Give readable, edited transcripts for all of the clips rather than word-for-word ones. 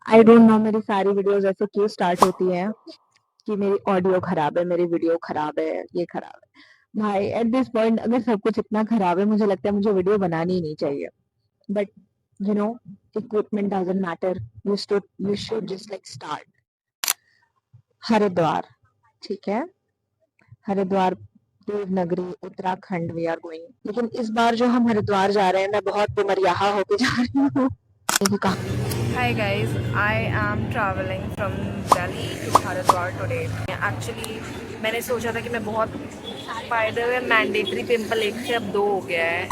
I don't know मेरी सारी videos ऐसे क्यों स्टार्ट होती हैं कि मेरी ऑडियो खराब है, मेरी वीडियो खराब है, ये खराब है। भाई एट दिस पॉइंट अगर सब कुछ इतना खराब है, मुझे लगता है मुझे वीडियो बनानी ही नहीं चाहिए। But you know, equipment doesn't matter. You should just like start. Haridwar, ठीक है, Haridwar Devnagari Uttarakhand we are going. लेकिन इस बार जो हम हरिद्वार जा रहे हैं, मैं बहुत बुमरियाहा होके जा रही हूँ। Hi guys, I am traveling from Delhi to Haridwar today. Actually, मैंने सोचा था कि मैं बहुत फायदे हुए मैंडेटरी पिंपल एक से अब 2 हो गया है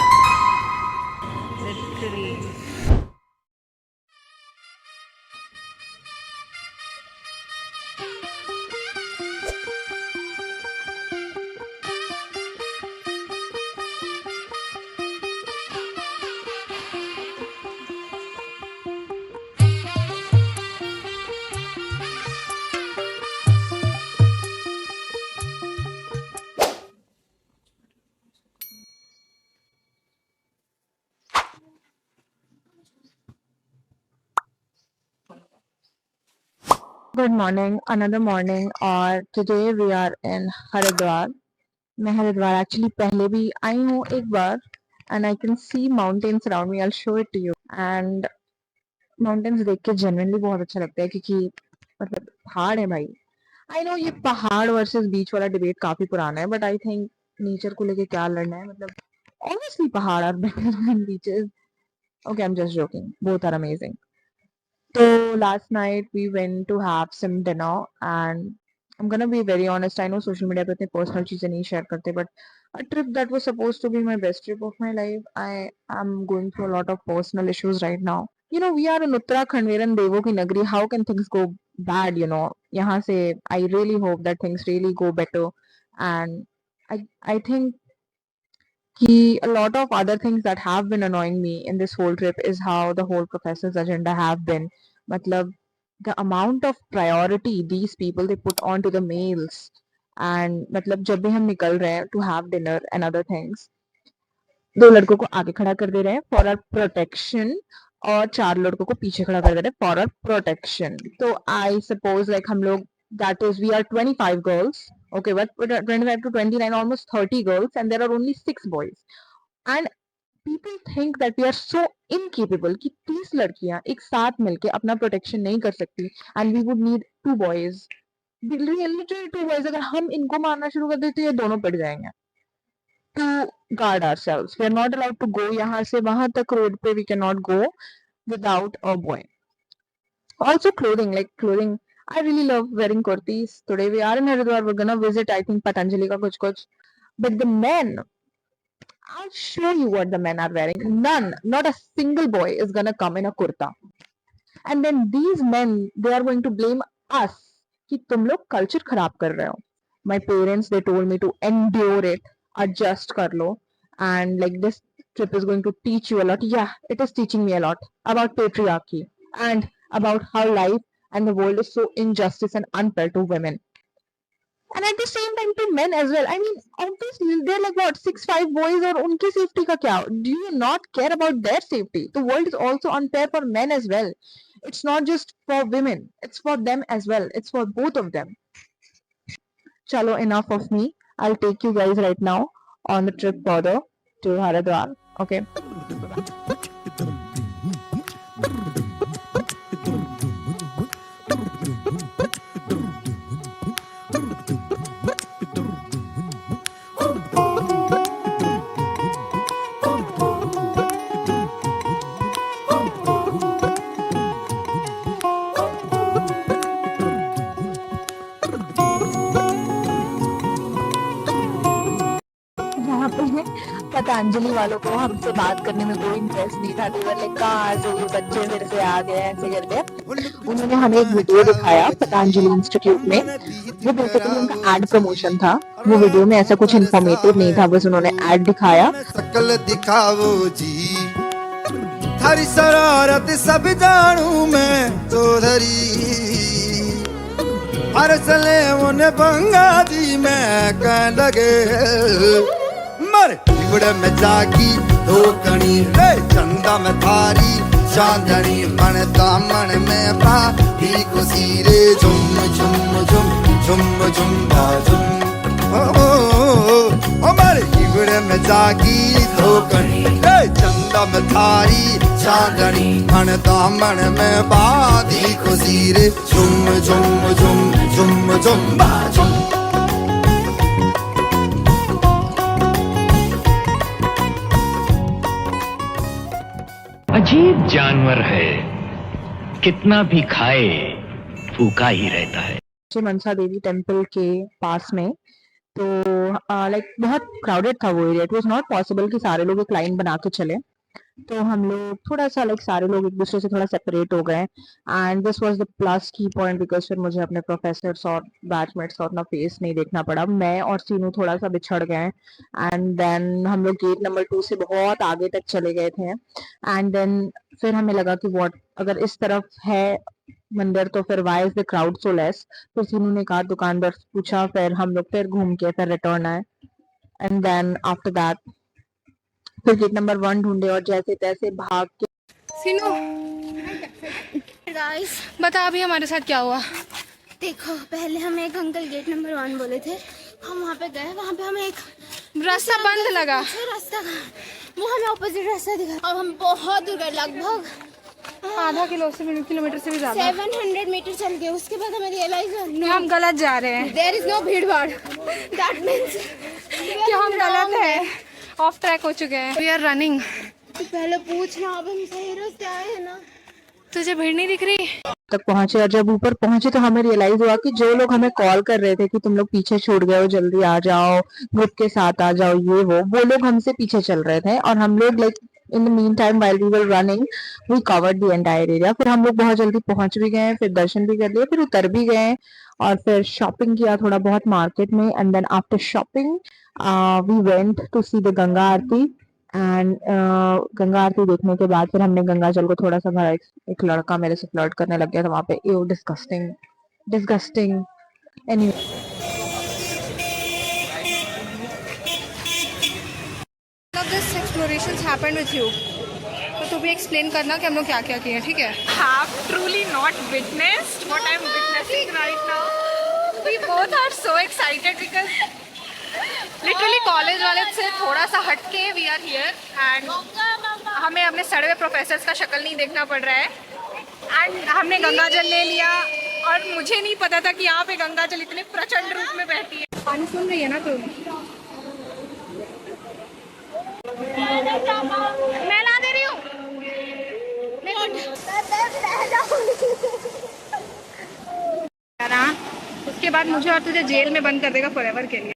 literally. Good morning, another morning, और today we are in Haridwar. मैं हरिद्वार एक्चुअली पहले भी आई हूँ एक बार, and I can see mountains around me. I will show it to you. And mountains देख के जेन्युइनली बहुत अच्छा लगता है, क्योंकि मतलब पहाड़ है भाई। आई नो ये पहाड़ वर्सेस बीच वाला डिबेट काफी पुराना है, बट आई थिंक नेचर को लेके क्या लड़ना है। मतलब obviously pahad are better than beaches. Okay, I am just joking, both are amazing. So last night we went to have some dinner, and I'm gonna be very honest. I know social media पे इतनी personal चीजें नहीं share करते, but a trip that was supposed to be my best trip of my life, I am going through a lot of personal issues right now. You know, we are in Uttarakhand, we're in देवों की नगरी. How can things go bad? You know, यहाँ से I really hope that things really go better, and I think a lot of other things that have been annoying me in this whole trip is how the whole professor's agenda have been. Matlab, the amount of priority these people they put on to the males, and मतलब जब भी हम निकल रहे हैं to have dinner and other things, 2 लड़कों को आगे खड़ा कर दे रहे हैं for our protection, और 4 लड़कों को पीछे खड़ा कर दे रहे हैं for our protection. तो I suppose like हम लोग, that is we are 25 girls, okay, but 25 to 29, almost 30 girls, and there are only 6 boys. And people think that we are so incapable कि 30 लड़कियां एक साथ मिलके अपना प्रोटेक्शन नहीं कर सकती, and we would need 2 boys, literally 2 boys. अगर हम इनको मारना शुरू कर दें तो ये दोनों पड़ जाएंगे. To guard ourselves, we are not allowed to go यहाँ से वहां तक रोड पे, we cannot go without a boy. Also clothing, like clothing, I really love wearing kurtis. Today we are in Haridwar, we're gonna visit I think Patanjali का कुछ, but the men, I'll show you what the men are wearing. None, not a single boy is gonna come in a kurta. And then these men, they are going to blame us कि तुम लोग culture खराब कर रहे हो. My parents, they told me to endure it, adjust कर लो, and like this trip is going to teach you a lot. Yeah, it is teaching me a lot about patriarchy and about how life and the world is so injustice and unfair to women. And at the same time to men as well. I mean, obviously they're like what 6'5" boys, और उनकी safety का क्या? Do you not care about their safety? The world is also unfair for men as well. It's not just for women. It's for them as well. It's for both of them. Chalo, enough of me. I'll take you guys right now on the trip further to Haridwar. Okay. जहाँ पे पतंजलि वालों को हमसे बात करने में कोई interest नहीं था, कहाँ से ये बच्चे फिर से आ गए ऐसे करके। उन्होंने हमें एक वीडियो दिखाया पतंजलि इंस्टीट्यूट में, वो बेसिकली उनका एड प्रमोशन था। वो वीडियो में ऐसा कुछ इन्फॉर्मेटिव नहीं था, बस उन्होंने एड दिखाया। शकल दिखावो जी, थारी शरारत सब जानू मैं तो धरी, अरसले उन्हें बंगा दी मैं कह लगे मर बिगड़ में जागी दो कणी रे चंदा में थारी चांदनी बनता मन में बाधी खुशी रे झुम झुम झुम झुम झुम झुम हमारे इबड़े में जागी धोकनी चंदा में थारी चांदनी बनता मन में बाधी खुशी रे झुम झुम झुम झुम झुम झुम अजीब जानवर है, कितना भी खाए भूखा ही रहता है। श्री मनसा देवी टेम्पल के पास में तो लाइक बहुत क्राउडेड था वो area. It was not possible कि सारे लोग एक लाइन बना के चले, तो हम लोग थोड़ा सा लाइक सारे लोग एक दूसरे से थोड़ा सेपरेट हो गए and this was the plus की पॉइंट बिकॉज फिर मुझे अपने प्रोफेसर्स और बैचमेट्स का उतना फेस नहीं देखना पड़ा। मैं और सीनू थोड़ा सा बिछड़ गए एंड देन हम लोग गेट नंबर 2 से बहुत आगे तक चले गए थे एंड देन फिर हमें लगा कि व्हाट अगर इस तरफ है मंदिर तो फिर why is the crowd so less. फिर सीनू ने कहा, दुकानदार पूछा, फिर हम लोग फिर घूम के फिर रिटर्न आए एंड देन आफ्टर दैट फिर गेट नंबर 1 ढूंढे और जैसे तैसे भाग के। सीनू गाइस बता अभी हमारे साथ क्या हुआ। देखो, पहले हमें एक अंकल गेट नंबर 1 बोले थे, हम वहाँ पे गए, वहाँ पे हमें एक रास्ता बंद लगा। रास्ता वो हमें ऑपोजिट रास्ता दिखा और हम बहुत दूर गए, लगभग आधा किलोमीटर से भी ज्यादा 700 मीटर चल गए। उसके बाद हमें रियलाइज हुआ हम गलत जा रहे हैं, देयर इज नो भीड़ भाड़, दैट मींस कि हम गलत है, ऑफ ट्रैक हो चुके हैं। We are running. पहले पूछना, अब हम सही रास्ते आए हैं ना। तुझे भीड़ नहीं दिख रही? तक पहुंचे और जब ऊपर पहुंचे तो हमें रियलाइज हुआ कि जो लोग हमें कॉल कर रहे थे कि तुम लोग पीछे छूट गए हो, जल्दी आ जाओ, ग्रुप के साथ आ जाओ, ये वो लोग हमसे पीछे चल रहे थे और हम लोग like in the meantime while we were running we covered the entire area. फिर हम लोग बहुत जल्दी पहुंच भी गए, फिर दर्शन भी कर लिए, फिर उतर भी गए और फिर शॉपिंग किया थोड़ा बहुत मार्केट में and then after shopping we went to see the Ganga aarti and Ganga aarti देखने के बाद फिर हमने गंगा जल को थोड़ा सा भरा। एक लड़का मेरे से फ्लर्ट करने लग गया था वहां पे, एव disgusting disgusting. Anyway this explorations happened with you, तो तू भी एक्सप्लेन करना कि हम लोग क्या क्या किए, ठीक है? have truly not witnessed what I'm witnessing right now. We both are so excited because literally college वाले से थोड़ा सा हटके we are here and हमें अपने सड़े हुए प्रोफेसर्स का शक्ल नहीं देखना पड़ रहा है एंड हमने गंगा जल ले लिया और मुझे नहीं पता था कि यहाँ पे गंगा जल इतने प्रचंड रूप में बहती है। पानी सुन रही है ना तू? मैं ला दे रही हूँ। उसके बाद मुझे और तुझे जेल में बंद कर देगा फॉरएवर के लिए।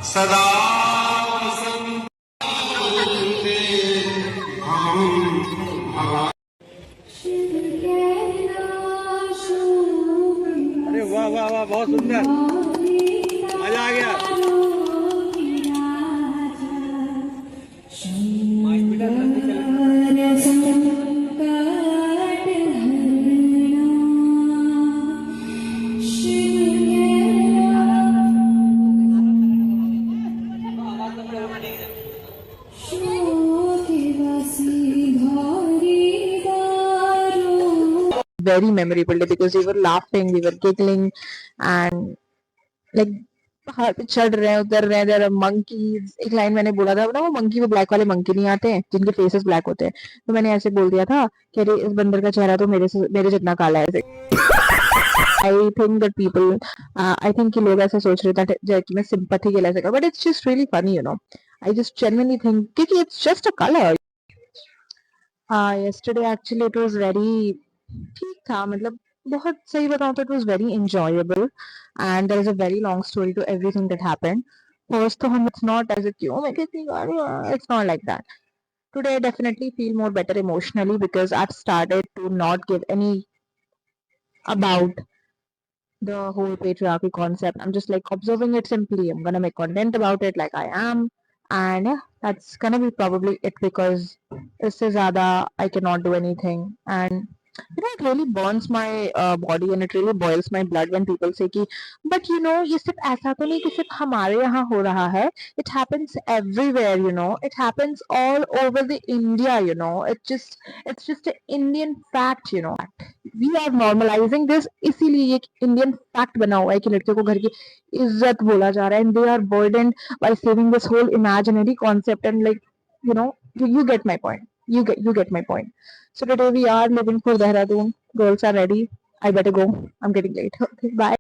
सदा अरे वाह वाह वाह, बहुत सुंदर, मजा आ गया। very memorable day because we were laughing, we were giggling and like पहाड़ पे चढ़ रहे हैं, उतर रहे हैं, there are monkeys। एक लाइन मैंने बोला था ना, वो मंकी, वो ब्लैक वाले मंकी नहीं आते हैं जिनके फेसेस ब्लैक होते हैं, तो मैंने ऐसे बोल दिया था कि अरे इस बंदर का चेहरा तो मेरे जितना काला है। I think that people, I think कि लोग ऐसे सोच रहे थे कि मैं sympathy के लिए ऐसे कर, but it's just really funny, you know। I just genuinely think कि it's just a color। Yesterday actually it was very ठीक था, मतलब बहुत सही बताऊं तो it was very enjoyable and there is a very long story to everything that happened। First तो हम, it's not as if क्यों मैं कितनी गाड़ी, it's not like that। Today I definitely feel more better emotionally because I've started to not give any about the whole patriarchy concept। I'm just like observing it simply, I'm gonna make content about it like I am and yeah, that's gonna be probably it because इससे ज़्यादा I cannot do anything and You know, it really burns my body and it really boils my blood when people say कि but you know ये सिर्फ ऐसा तो नहीं कि सिर्फ हमारे यहाँ हो रहा है. It happens everywhere, you know. It happens all over the India, you know. It's just an Indian fact, you know. We are normalizing this, इसीलिए ये Indian fact बना हुआ है कि लड़कियों को घर की इज्जत बोला जा रहा है, and they are burdened by saving this whole imaginary concept and like, you know, you get my point. You get my point. So today we are leaving for Dehradun. Girls are ready. I better go. I'm getting late. Okay, bye.